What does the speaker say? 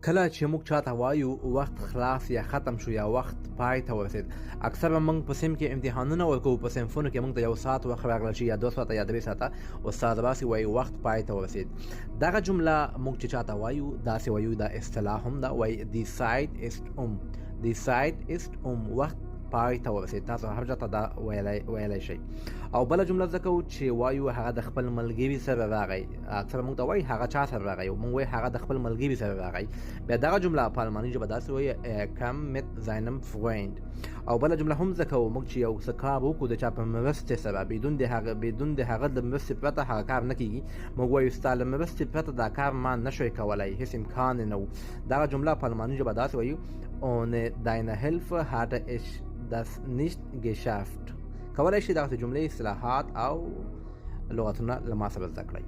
کله چې موږ چاته وایو وخت خلاص یا ختم شو یا وخت پای ته ورسید، اکثر موږ په صنف کې امتحانونه ورکوو. په صنفونو کې موږ ته 1 ساعت وخت راغلی شي یا 2 ساعته یا 3 ساعته، استاد راسي وایي وخت پای ته ورسید. دغه جمله موږ چې چاته وایو داسې وایو، دا اصطلاح هم ده، وایي die Zeit ist die Zeit ist وخت پای ته ورسید. تاسو هر چاته دا ویلی شئ. او بله جمله زده کوو چې وایو هغه د خپل ملګري سره راغی. اکثر موږ ته وایي هغه چا سره راغی، او موږ وایو هغه د خپل ملګري سره راغی. بیا دغه جمله په الماني ژبه داسې وایي come mit seinem Freund. او بله جمله هم زده کوو موږ چې یو څه کار وکړو د چا په مرستې سره، بدون د هغه د مرستې پرته هغه کار نه کیږي. موږ وایو ستا له مرستې پرته دا کار ما نشوی کولی، هیڅ امکان نه و. دغه جمله په الماني ژبه داسې وایو ohne deine Hilfe hatte ich das nicht geschafft. کولای شي دغه جملې اصطلاحات او لغتونه له ما سره زده کړئ.